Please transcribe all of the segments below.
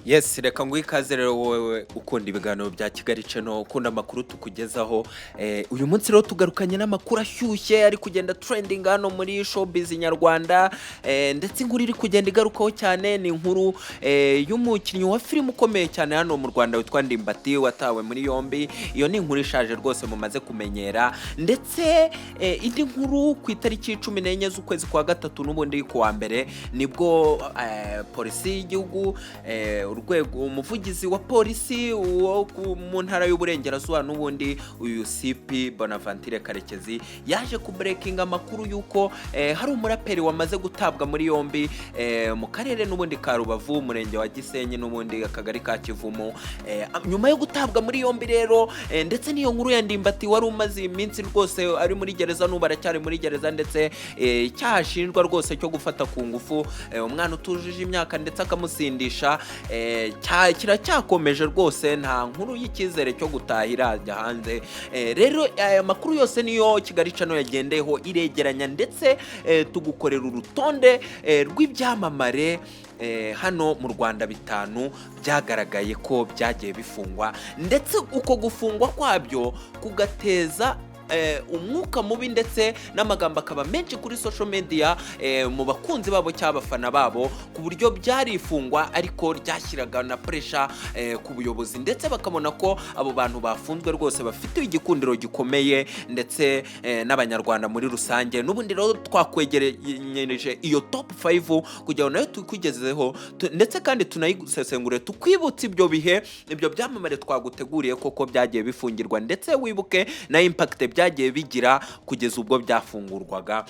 Yes, reka ngo ikaze rero wowe ukunda ibiganiro bya Kigali Channel, ukunda amakuru tukugezaho. Uyu munsi rero tugarukanye n'amakuru ashyushye ari kugenda trending hano muri showbiz nyarwanda, ndetse inkuru iri kugenda igarukaho cyane ni inkuru y'umukinnyi wa film ukomeye cyane hano mu Rwanda witwa Ndimbati watawe muri yombi. Iyo ni inkuru ishaje rwose mumaze kumenyera, ndetse indi nkuru ku itariki 14 z'ukwezi kwa gatatu n'ubundi ku wa mbere nibwo polisi y'igihugu, urwego umuvugizi wa polisi wo mu ntara y'uburengerazuba n'ubundi uyu CP Bonaventure Karekezi yaje ku breaking amakuru yuko hari umuraperi wamaze gutabwa muri yombi mu karere n'ubundi ka Rubavu, umurenge wa Gisenyi n'ubundi akagari ka Kivumu. Nyuma yo gutabwa muri yombi rero, ndetse niyo nkuru ya Ndimbati wari umaze iminsi rwose ari muri gereza n'ubu aracyari muri gereza, ndetse cyashinjwa rwose cyo gufata ku ngufu umwana utujuje imyaka ndetse akamusindisha, kiracyakomeje rwose, nta nkuru y'icyizere cyo gutahira ajya hanze. Rero aya makuru yose niyo Kigali Channel yagendeyeho iregeranya, ndetse tugukorera urutonde rw'ibyamamare hano mu Rwanda 5 byagaragaye ko byagiye bifungwa, ndetse uko gufungwa kwabyo kugateza umwuka mubi ndetse n'amagambo akaba menshi kuri social media mu bakunzi babo cy'abafana babo, ku buryo byarifungwa ariko ryashyiraga na pressure ku buyobozi, ndetse bakabona ko abo bantu bafunzwe rwose bafite igikundiro gikomeye, ndetse n'abanyarwanda muri rusange. N'ubundi rero twakwegereje iyo top 5 kugira ngo nayo tukugezeho, ndetse kandi tunayisesengure tukwibutsa ibyo bihe, ibyo byamamare twaguteguriye koko byagiye bifungirwa, ndetse wibuke na impact byagiye bigira kugeza ubwo byafungurwaga.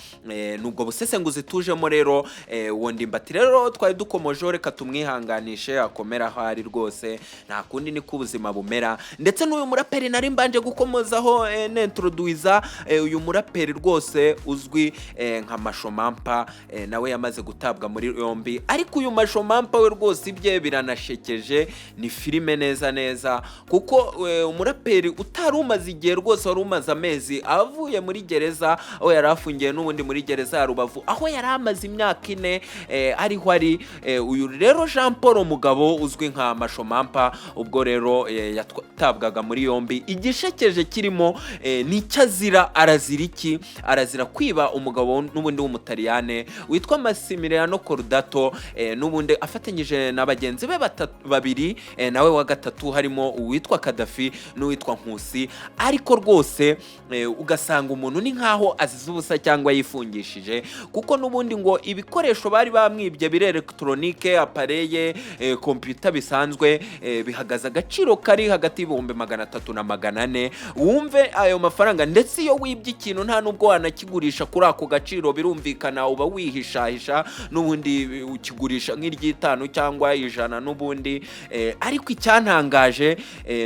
Nubwo busesenguzi tujemo rero, uwo Ndimbati rero twari dukomoje, reka tumwihanganishe akomera aho ari rwose, nta kundi ni ko ubuzima bumera. Ndetse n'uyu muraperi nari mbanje gukomozaho n'introduiza, uyu muraperi rwose uzwi nka Mashomampa, nawe yamaze gutabwa muri yombi, ariko uyu Mashomampa we rwose ibye biranashekeje, ni filime neza kuko umuraperi utari umaze igihe rwose, wari umaze amezi avuye muri gereza, aho yari afungiye n'ubundi muri gereza ya Rubavu, aho yari amaze imyaka 4 ariho ari uyu rero Jean Paul Mugabo uzwi nka Mashomampa. Ubwo rero yatabwaga muri yombi, igishekeje kirimo nicyo azira. Arazira iki? Arazira kwiba umugabo n'ubundi w'umutaliyane witwa Massimiliano Cordato, n'ubundi afatanyije na bagenzi be babiri, nawe wa gatatu harimo uwitwa Kadafi n'uwitwa Nkusi. Ariko rwose ugasanga umuntu ni nkaho azize ubusa cyangwa yifungishije, kuko n'ubundi ngo ibikoresho bari bamwibye bire electronique, apareye, computer bisanzwe, bihagaze agaciro kari hagati y'ibihumbi 300 na 400. Wumve ayo mafaranga, ndetse iyo wibye ikintu nta nubwo wanakigurisha kuri ako gaciro, birumvikana uba wihishahisha, n'ubundi ukigurisha nk'iryi5 cyangwa 100 n'ubundi. Ariko icyantangaje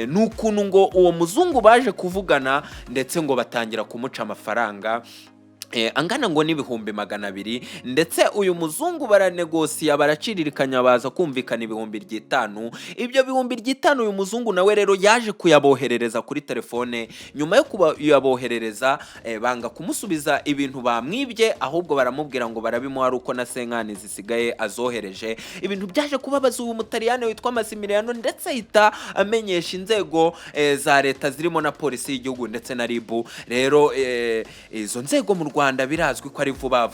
n'ukuntu ngo uwo muzungu baje kuvugana, ndetse ngo batangira kumuca amafaranga angana ngo n'ibihumbi 200, ndetse uyu muzungu baranegosiya, baraciririkanya, baza kumvikana ibihumbi 5. Ibyo bihumbi 5 uyu muzungu nawe rero yaje kuyaboherereza kuri telefone. Nyuma yo kuyaboherereza, banga kumusubiza ibintu bamwibye, ahubwo baramubwira ngo barabimuha ari uko na senkani zisigaye azohereje. Ibintu byaje kubabaza uyu mutaliyane witwa Massimiliano, ndetse ahita amenyesha inzego za leta zirimo na polisi y'igihugu ndetse na RIB. Rero izo nzego mu Rwanda birazwi ko ari vuba,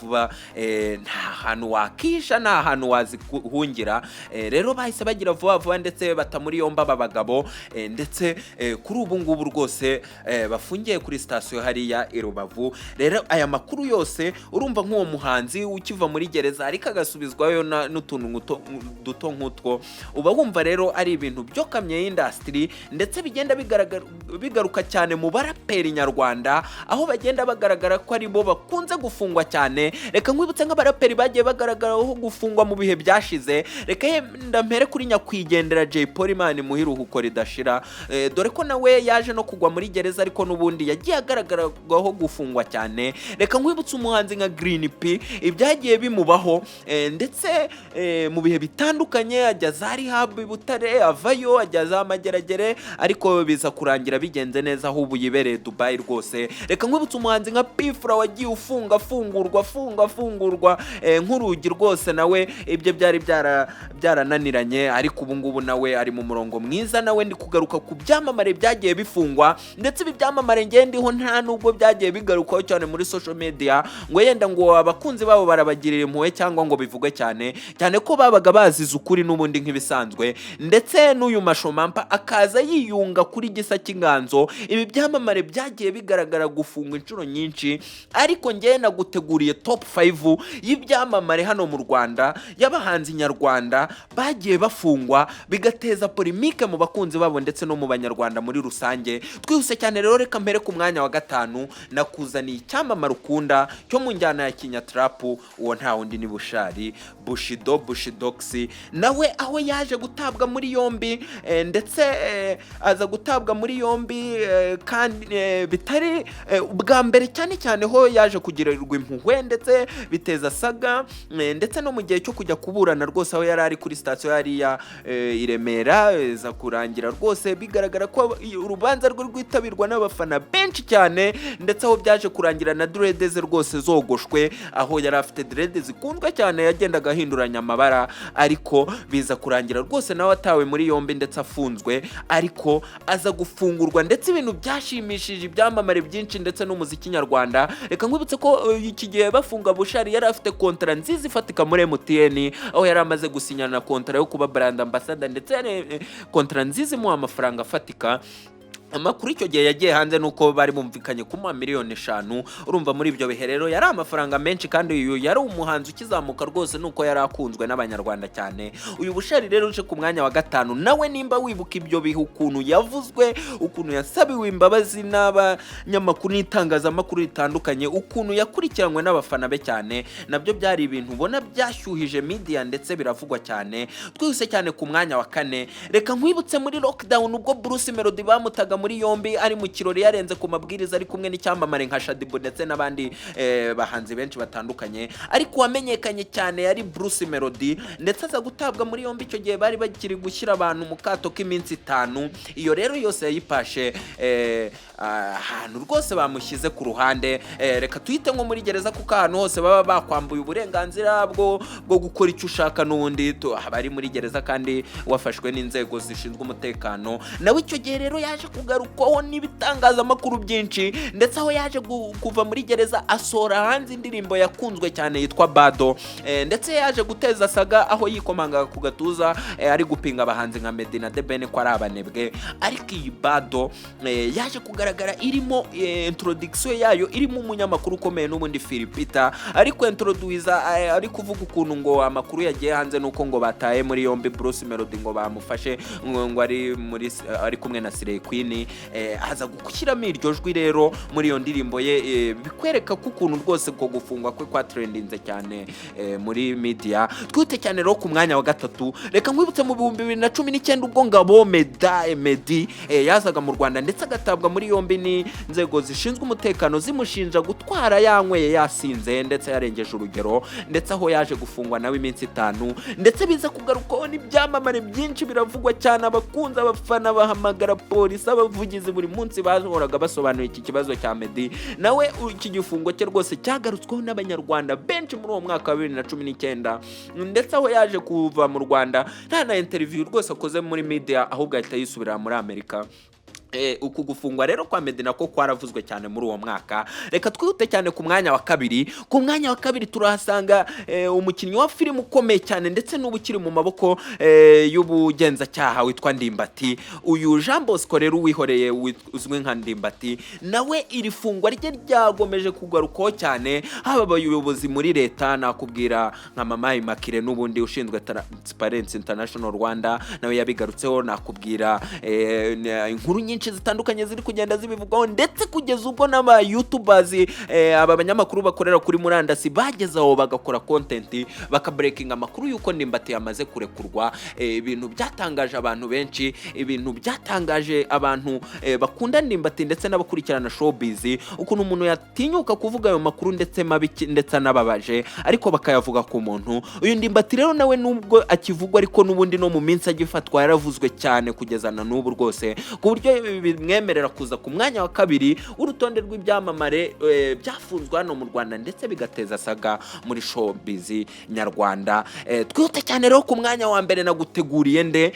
nta hantu wakisha, nta hantu wazihungira. Rero bahise bagira vuba, ndetse batamuri yomba aba bagabo, ndetse kuri ubu ngubu rwose bafungiye kuri station hariya i Rubavu. Rero aya makuru yose urumva nk'uwo muhanzi ukiva muri gereza ariko agasubizwayo n'utuntu duto nk'utwo, uba wumva rero ari ibintu byo kamye industry, ndetse bigenda bigaruka cyane mu baraperi nyarwanda, aho bagenda bagaragara ko ari bo bakunze gufungwa cyane. Reka nkwibutse nk'abaraperi bagiye bagaragaraho gufungwa mu bihe byashize. Reka ndampere kuri nyakwigendera Jay Polly muhiruhuko ridashira, dore ko nawe yaje no kugwa muri gereza, ariko n'ubundi yagiye agaragaraho gufungwa cyane. Reka nkwibutse umuhanzi nka Green P ibyagiye bimubaho, ndetse mu bihe bitandukanye, ajya za rehab Butare, avayo ajya za Mageragere, ariko biza kurangira bigenze neza, aho ubu yibereye Dubai rwose. Reka nkwibutse umuhanzi nka Pfra wagiye wagiye ufungurwa nk'urugi rwose, nawe ibyo byari byarananiranye, ariko ubu ngubu nawe ari mu murongo mwiza. nawe ndi kugaruka ku byamamare byagiye bifungwa, ndetse ibi byamamare ngendiho nta nubwo byagiye bigarukaho cyane muri social media ngo yenda ngo abakunzi babo barabagirira impuhwe cyangwa ngo bivugwe cyane ko babaga bazize ukuri n'ubundi nk'ibisanzwe, ndetse n'uyu mashomampa akaza yiyunga kuri gisa cy'inganzo. Ibi byamamare byagiye bigaragara gufungwa inshuro nyinshi, ariko ngewe naguteguriye top 5 y'ibyamamare hano mu Rwanda y'abahanzi nyarwanda bagiye bafungwa bigateza polemike mu bakunzi babo ndetse no mu banyarwanda muri rusange. Twihuse cyane rero, reka mbere ku mwanya wa 5 nakuzaniye icyamamare ukunda cyo mu njyana ya Kinyatrap, uwo nta wundi ni Bushidox. nawe aho yaje gutabwa muri yombi, ndetse aza gutabwa muri yombi kandi bitari ubwa mbere cyane ho yaje kugirirwa impuhwe ndetse biteza saga, ndetse no mu gihe cyo kujya kuburana rwose aho yari ari kuri station yari ya i Remera, za kurangira rwose bigaragara ko urubanza rwe rwitabirwa n'abafana benshi cyane, ndetse aho byaje kurangira na dreads rwose zogoshwe, aho yari afite dreads zikundwa cyane yagendaga ahinduranya amabara, ariko biza kurangira rwose nawe atawe muri yombi ndetse afunzwe, ariko aza gufungurwa. Ndetse ibintu byashimishije ibyamamare byinshi ndetse n'umuziki nyarwanda. Reka nkwibutse ko iki gihe bafunga Bushari yari afite kontra nziza ifatika muri MTN, aho yari amaze gusinyana kontra yo kuba brand ambassador, ndetse kontra nziza imuha amafaranga afatika. Amakuru icyo gihe yagiye hanze nuko bari bumvikanye kumuha miliyoni 5. urumva muri ibyo bihe rero yari amafaranga menshi, kandi uyu yari umuhanzi ukizamuka rwose nuko yari akunzwe n'abanyarwanda cyane. Uyu Bushari rero uje ku mwanya wa 5, nawe nimba wibuka ibyo bihe ukuntu yavuzwe, ukuntu yasabiwe imbabazi n'abanyamakuru n'itangazamakuru ritandukanye, ukuntu yakurikiranywe n'abafana be cyane, nabyo byari ibintu ubona byashyuhije media ndetse biravugwa cyane. Twihuse cyane ku mwanya wa 4, reka nkwibutse muri lockdown ubwo Bruce Melody bamutaga muri yombi ari mu kirori yarenze ku mabwiriza, ari kumwe n'icyamamare nka Shadibu ndetse n'abandi bahanzi benshi batandukanye, ariko wamenyekanye cyane yari Bruce Melody, ndetse aza gutabwa muri yombi. Icyo gihe bari bakiri gushyira abantu mu kato k'iminsi 5. iyo rero yose yayipashe ahantu rwose bamushyize ku ruhande. Reka tuyite nko muri gereza, kuko ahantu hose baba bakwambuye uburenganzira bwo gukora icyo ushaka, n'ubundi bari muri gereza kandi wafashwe n'inzego zishinzwe umutekano. Nawe icyo gihe rero yaje kugarukwaho n'ibitangazamakuru byinshi, ndetse aho yaje kuva muri gereza asora hanze indirimbo yakunzwe cyane yitwa Bado, ndetse yaje guteza saga aho yikomanga ku gatuza ari gupinga abahanzi nka Meddy na The Ben ko ari abanebwe. Ariko iyi Bado yaje kugaragara irimo introduction yayo irimo umunyamakuru ukomeye n'ubundi Philipita, ariko introduce ari kuvuga ukuntu ngo amakuru yagiye hanze nuko ngo bataye muri yombi Bruce Melody, ngo bamufashe ngo ari kumwe na Slay Queen. Aza gushyiramo iryo jwi rero muri iyo ndirimbo ye, bikwereka ko ukuntu rwose ko gufungwa kwe kwa trendinze cyane muri media. Twite cyane rero ku mwanya wa 3, reka nkwibutse mu 2019 ubwo Ngabo Meddy yazaga mu Rwanda, ndetse agatabwa muri yombi n'inzego zishinzwe umutekano zimushinja gutwara yanyweye yasinze ndetse yarengeje urugero, ndetse aho yaje gufungwa nawe iminsi 5. ndetse biza kugarukaho n'ibyamamare byinshi biravugwa cyane, abakunzi abafana bahamagara polisi, abavugizi buri munsi bahoraga basobanura iki kibazo cya Meddy. nawe iki gifungo cye rwose cyagarutsweho n'abanyarwanda benshi muri uwo mwaka wa 2019, ndetse aho yaje kuva mu Rwanda nta na interview rwose akoze muri media, ahubwo ahita yisubira muri Amerika. Uku gufungwa rero kwa Meddy nako kwaravuzwe cyane muri uwo mwaka. Reka twihute cyane ku mwanya wa 2. Ku mwanya wa 2 turahasanga umukinnyi wa filime ukomeye cyane ndetse n'ubukiri mu maboko y'ubugenzacyaha witwa Ndimbati. Uyu Jean Bosco rero wihoreye uzwi nka Ndimbati, nawe iri fungwa rye ryagomeje kugarukaho cyane, haba abayobozi muri leta, nakubwira nka Mama Immaculée n'ubundi ushinzwe Transparency International Rwanda, nawe yabigarutseho. Nakubwira inkuru nyinshi zitandukanye ziri kugenda zibivugaho, ndetse kugeza ubwo n'aba YouTubers aba banyamakuru bakorera kuri murandasi bagezaho bagakora content bakabreaking amakuru yuko Ndimbati yamaze kurekurwa. Ibintu byatangaje abantu benshi, ibintu byatangaje abantu bakunda Ndimbati ndetse n'abakurikirana showbiz, ukuntu umuntu yatinyuka kuvuga ayo makuru ndetse mabi ndetse anababaje, ariko bakayavuga ku muntu. Uyu Ndimbati rero nawe nubwo akivugwa, ariko n'ubundi no mu minsi agifatwa yaravuzwe cyane kugeza na n'ubu rwose, ku buryo ibi bimwemerera kuza ku mwanya wa kabiri w'urutonde rw'ibyamamare byafunzwe hano mu Rwanda ndetse bigateza saga muri showbiz nyarwanda. Twihute cyane rero ku mwanya wa mbere naguteguriye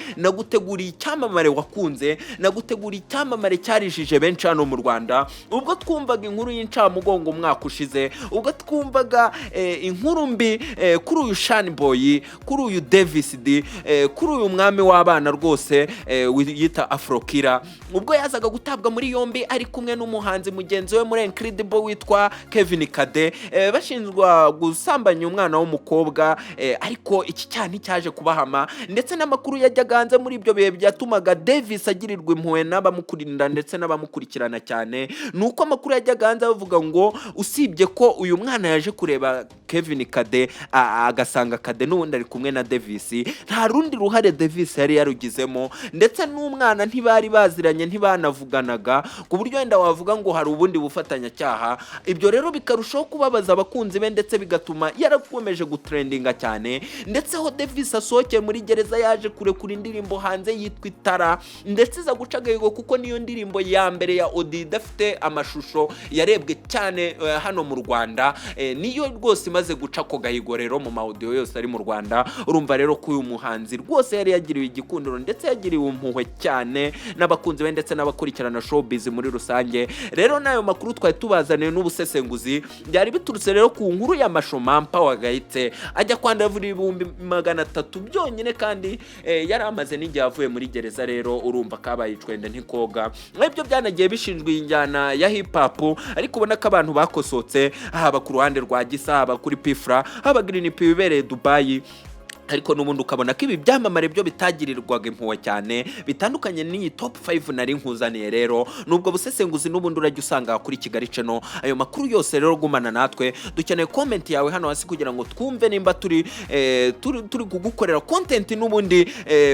icyamamare wakunze, naguteguriye icyamamare cyarijije benshi hano mu Rwanda ubwo twumvaga inkuru y'incamugongo umwaka ushize, ubwo twumvaga inkuru mbi kuri uyu Shani Boy, kuri uyu Davis D, kuri uyu mwami w'abana rwose yita Afrokira, ubwo yazaga gutabwa muri yombi ari kumwe n'umuhanzi mugenzi we muri Incredible witwa Kevin Kade, bashinjwa gusambanya umwana w'umukobwa, ariko iki cyane cyaje kubahama ndetse n'amakuru yajyaga hanze muri ibyo bihe byatumaga Davis agirirwa impuhwe n'abamukurinda ndetse n'abamukurikirana cyane. Nuko amakuru yajyaga hanze bavuga ngo usibye ko uyu mwana yaje kureba Kevin Kade agasanga Kade n'ubundi ari kumwe na Davis, nta rundi ruhare Davis yari yarugizemo ndetse n'umwana ntibari baziranye, ntibanavuganaga ku buryo wenda wavuga ngo hari ubundi bufatanyacyaha. Ibyo rero bikarushaho kubabaza abakunzi be ndetse bigatuma yarakomeje gutrendinga cyane, ndetse aho Davis asohokeye muri gereza yaje kurekura indirimbo hanze yitwa Itara ndetse iza guca agahigo kuko niyo ndirimbo ya mbere ya Odi idafite amashusho yarebwe cyane hano mu Rwanda, niyo rwose imaze guca ako gahigo rero mu audio yose ari mu Rwanda. Urumva rero ko uyu muhanzi rwose yari yagiriwe igikundiro ndetse yagiriwe impuhwe cyane n'abakunzi be ndetse n'abakurikirana showbiz muri rusange. Rero nayo makuru twari tubazaniye n'ubusesenguzi byari biturutse rero ku nkuru ya Mashomampa wagahitse ajya kwandavura 300 byonyine kandi yari amaze n'igihe avuye muri gereza. Rero urumva kabaye icwende ntikoga, ibyo byanagiye bishinjwe injyana ya hip hop, ariko ubona ko abantu bakosotse haba ku ruhande rwa Gisa, haba kuri Pifra, haba Green P bibereye Dubai, ariko n'ubundi ukabona ko ibi byamamare byo bitagirirwaga impuhwe cyane, bitandukanye n'iyi top 5 nari nkuzaniye. Rero nubwo busesenguzi n'ubundi urajya usanga kuri Kigali Channel. Ayo makuru yose rero gumana natwe, dukeneye comment yawe hano hasi kugira ngo twumve nimba turi kugukorera content n'ubundi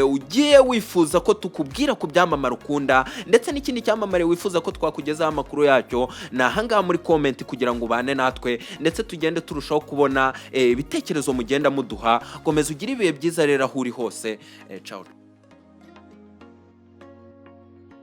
ugiye wifuza ko tukubwira ku byamamare ukunda ndetse n'ikindi cyamamare wifuza ko twakugezaho amakuru yacyo. Na hanga muri comment kugira ngo ubane natwe ndetse tugende turushaho kubona ibitekerezo mugenda muduha. Komeza ibihe byiza rero aho uri hose. Ciao.